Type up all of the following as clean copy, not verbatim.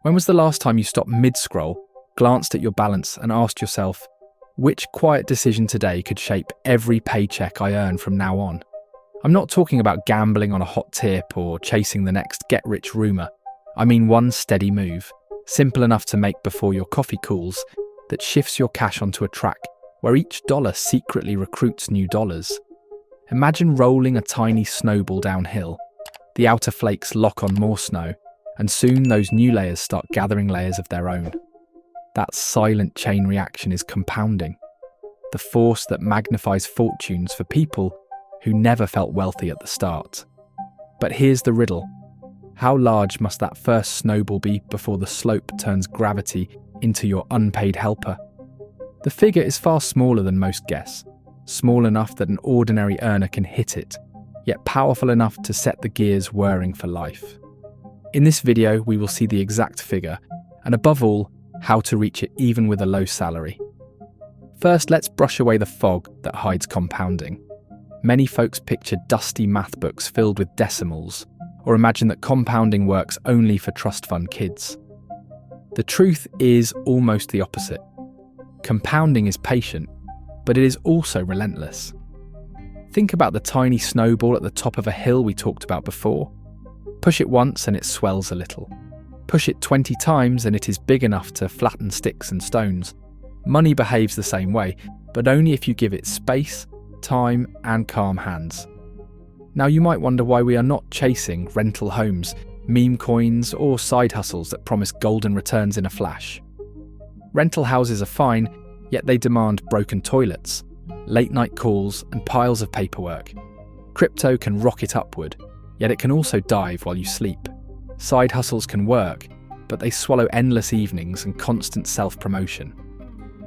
When was the last time you stopped mid-scroll, glanced at your balance and asked yourself, which quiet decision today could shape every paycheck I earn from now on? I'm not talking about gambling on a hot tip or chasing the next get-rich rumour. I mean one steady move, simple enough to make before your coffee cools, that shifts your cash onto a track where each dollar secretly recruits new dollars. Imagine rolling a tiny snowball downhill. The outer flakes lock on more snow, and soon those new layers start gathering layers of their own. That silent chain reaction is compounding, the force that magnifies fortunes for people who never felt wealthy at the start. But here's the riddle. How large must that first snowball be before the slope turns gravity into your unpaid helper? The figure is far smaller than most guess, small enough that an ordinary earner can hit it, yet powerful enough to set the gears whirring for life. In this video, we will see the exact figure, and above all, how to reach it even with a low salary. First, let's brush away the fog that hides compounding. Many folks picture dusty math books filled with decimals, or imagine that compounding works only for trust fund kids. The truth is almost the opposite. Compounding is patient, but it is also relentless. Think about the tiny snowball at the top of a hill we talked about before. Push it once and it swells a little. Push it 20 times and it is big enough to flatten sticks and stones. Money behaves the same way, but only if you give it space, time, and calm hands. Now you might wonder why we are not chasing rental homes, meme coins, or side hustles that promise golden returns in a flash. Rental houses are fine, yet they demand broken toilets, late-night calls, and piles of paperwork. Crypto can rocket upward, yet it can also dive while you sleep. Side hustles can work, but they swallow endless evenings and constant self-promotion.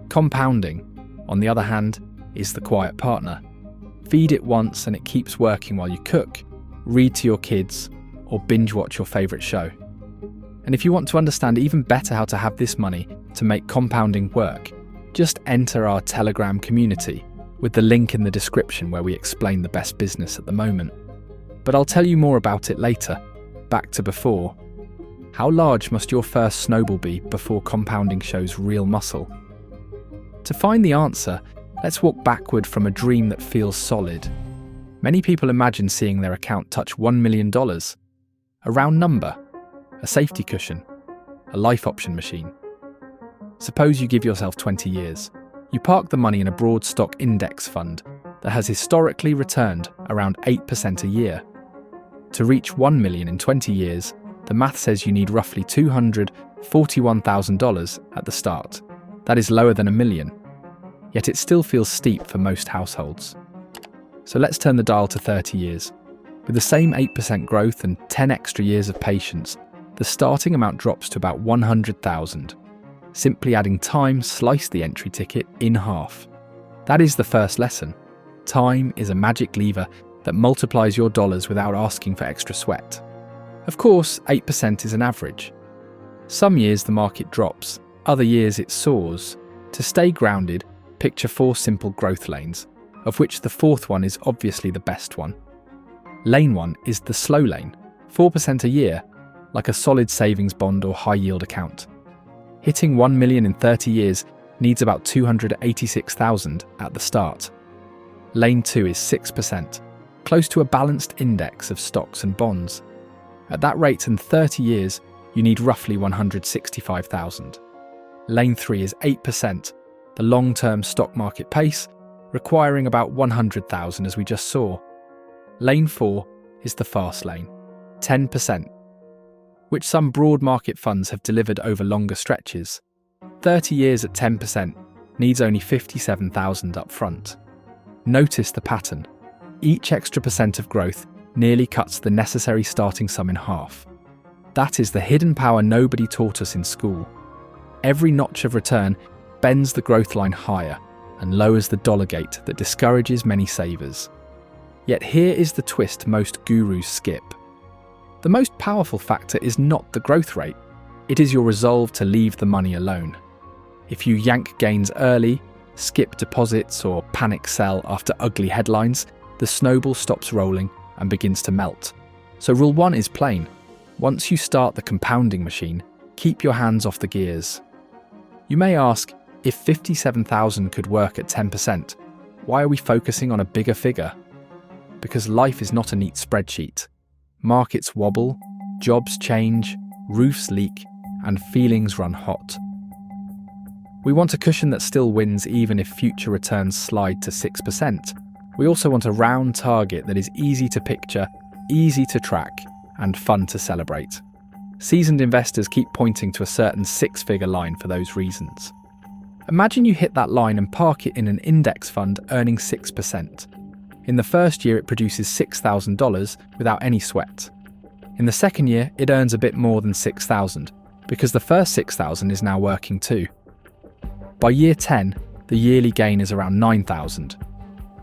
Compounding, on the other hand, is the quiet partner. Feed it once and it keeps working while you cook, read to your kids, or binge watch your favourite show. And if you want to understand even better how to have this money to make compounding work, just enter our Telegram community with the link in the description where we explain the best business at the moment. But I'll tell you more about it later. Back to before. How large must your first snowball be before compounding shows real muscle? To find the answer, let's walk backward from a dream that feels solid. Many people imagine seeing their account touch $1 million. A round number, a safety cushion, a life option machine. Suppose you give yourself 20 years. You park the money in a broad stock index fund that has historically returned around 8% a year. To reach 1 million in 20 years, the math says you need roughly $241,000 at the start. That is lower than $1 million. Yet it still feels steep for most households. So let's turn the dial to 30 years. With the same 8% growth and 10 extra years of patience, the starting amount drops to about $100,000. Simply adding time sliced the entry ticket in half. That is the first lesson. Time is a magic lever that multiplies your dollars without asking for extra sweat. Of course, 8% is an average. Some years the market drops, other years it soars. To stay grounded, picture 4 simple growth lanes, of which the fourth one is obviously the best one. Lane 1 is the slow lane, 4% a year, like a solid savings bond or high-yield account. Hitting 1 million in 30 years needs about $286,000 at the start. Lane 2 is 6%, close to a balanced index of stocks and bonds. At that rate in 30 years, you need roughly $165,000. Lane 3 is 8%, the long-term stock market pace, requiring about $100,000 as we just saw. Lane 4 is the fast lane, 10%, which some broad market funds have delivered over longer stretches. 30 years at 10% needs only $57,000 up front. Notice the pattern. Each extra percent of growth nearly cuts the necessary starting sum in half. That is the hidden power nobody taught us in school. Every notch of return bends the growth line higher and lowers the dollar gate that discourages many savers. Yet here is the twist most gurus skip. The most powerful factor is not the growth rate, it is your resolve to leave the money alone. If you yank gains early, skip deposits, or panic sell after ugly headlines, the snowball stops rolling and begins to melt. So rule 1 is plain. Once you start the compounding machine, Keep your hands off the gears. You may ask, if 57,000 could work at 10%, why are we focusing on a bigger figure? Because life is not a neat spreadsheet. Markets wobble, jobs change, roofs leak, and feelings run hot. We want a cushion that still wins even if future returns slide to 6%. We also want a round target that is easy to picture, easy to track, and fun to celebrate. Seasoned investors keep pointing to a certain six-figure line for those reasons. Imagine you hit that line and park it in an index fund earning 6%. In the first year, it produces $6,000 without any sweat. In the second year, it earns a bit more than $6,000 because the first $6,000 is now working too. By year 10, the yearly gain is around $9,000.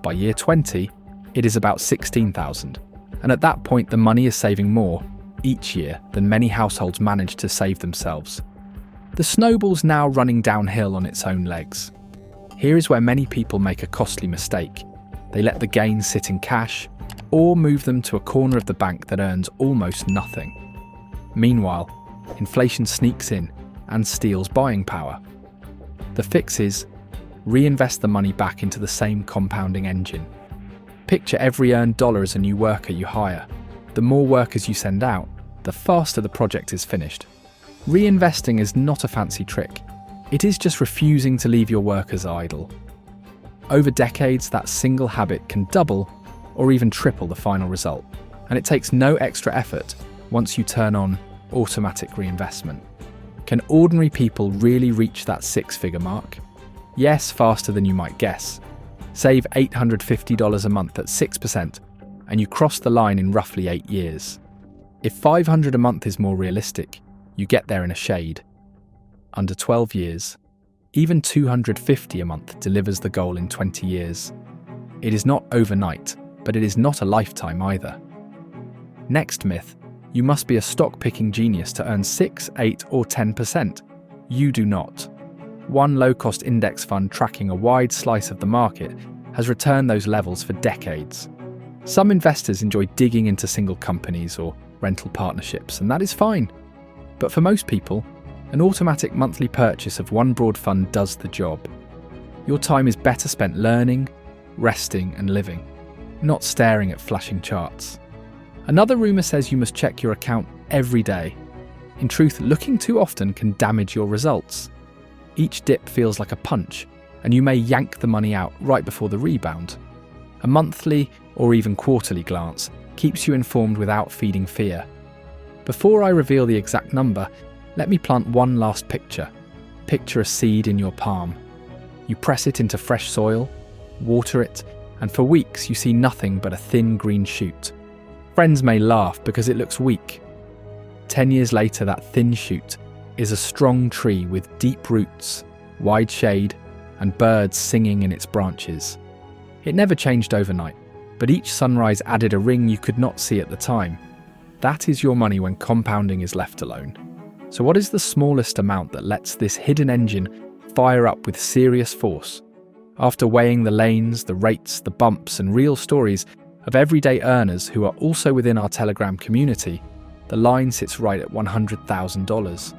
By year 20, it is about $16,000. And at that point, the money is saving more each year than many households manage to save themselves. The snowball's now running downhill on its own legs. Here is where many people make a costly mistake. They let the gains sit in cash or move them to a corner of the bank that earns almost nothing. Meanwhile, inflation sneaks in and steals buying power. The fix is reinvest the money back into the same compounding engine. Picture every earned dollar as a new worker you hire. The more workers you send out, the faster the project is finished. Reinvesting is not a fancy trick. It is just refusing to leave your workers idle. Over decades, that single habit can double or even triple the final result, and it takes no extra effort once you turn on automatic reinvestment. Can ordinary people really reach that six-figure mark? Yes, faster than you might guess. Save $850 a month at 6%, and you cross the line in roughly 8 years. If $500 a month is more realistic, you get there in a shade. Under 12 years, even $250 a month delivers the goal in 20 years. It is not overnight, but it is not a lifetime either. Next myth, you must be a stock-picking genius to earn 6, 8 or 10%. You do not. One low-cost index fund tracking a wide slice of the market has returned those levels for decades. Some investors enjoy digging into single companies or rental partnerships, and that is fine. But for most people, an automatic monthly purchase of one broad fund does the job. Your time is better spent learning, resting, and living, not staring at flashing charts. Another rumour says you must check your account every day. In truth, looking too often can damage your results. Each dip feels like a punch, and you may yank the money out right before the rebound. A monthly or even quarterly glance keeps you informed without feeding fear. Before I reveal the exact number, let me plant one last picture. Picture a seed in your palm. You press it into fresh soil, water it, and for weeks you see nothing but a thin green shoot. Friends may laugh because it looks weak. 10 years later, that thin shoot is a strong tree with deep roots, wide shade, and birds singing in its branches. It never changed overnight, but each sunrise added a ring you could not see at the time. That is your money when compounding is left alone. So what is the smallest amount that lets this hidden engine fire up with serious force? After weighing the lanes, the rates, the bumps, and real stories of everyday earners who are also within our Telegram community, the line sits right at $100,000.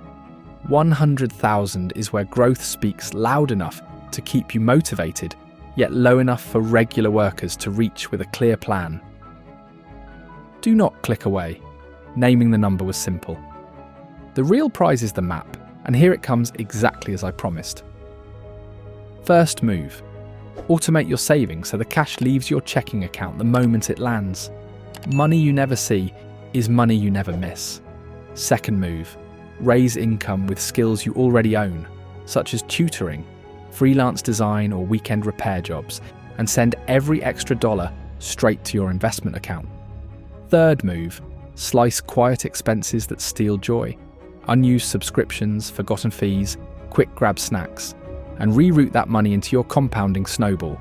100,000 is where growth speaks loud enough to keep you motivated, yet low enough for regular workers to reach with a clear plan. Do not click away. Naming the number was simple. The real prize is the map, and here it comes exactly as I promised. First move. Automate your savings so the cash leaves your checking account the moment it lands. Money you never see is money you never miss. Second move. Raise income with skills you already own, such as tutoring, freelance design or weekend repair jobs, and send every extra dollar straight to your investment account. Third move. Slice quiet expenses that steal joy. Unused subscriptions, forgotten fees, quick grab snacks, and reroute that money into your compounding snowball.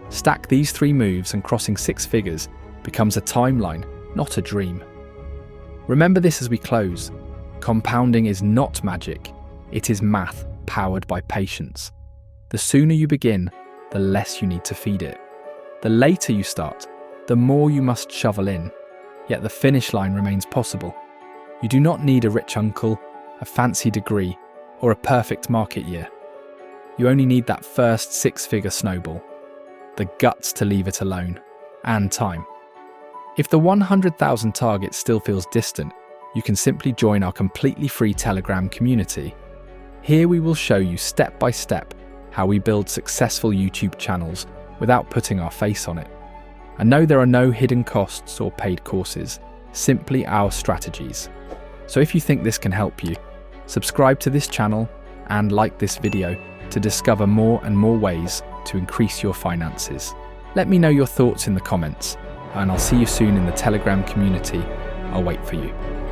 Stack these 3 moves and crossing 6 figures becomes a timeline, not a dream. Remember this as we close. Compounding is not magic. It is math powered by patience. The sooner you begin, the less you need to feed it. The later you start, the more you must shovel in. Yet the finish line remains possible. You do not need a rich uncle, a fancy degree, or a perfect market year. You only need that first six-figure snowball, the guts to leave it alone, and time. If the 100,000 target still feels distant, you can simply join our completely free Telegram community. Here we will show you step by step how we build successful YouTube channels without putting our face on it. And no, there are no hidden costs or paid courses, simply our strategies. So if you think this can help you, subscribe to this channel and like this video to discover more and more ways to increase your finances. Let me know your thoughts in the comments, and I'll see you soon in the Telegram community. I'll wait for you.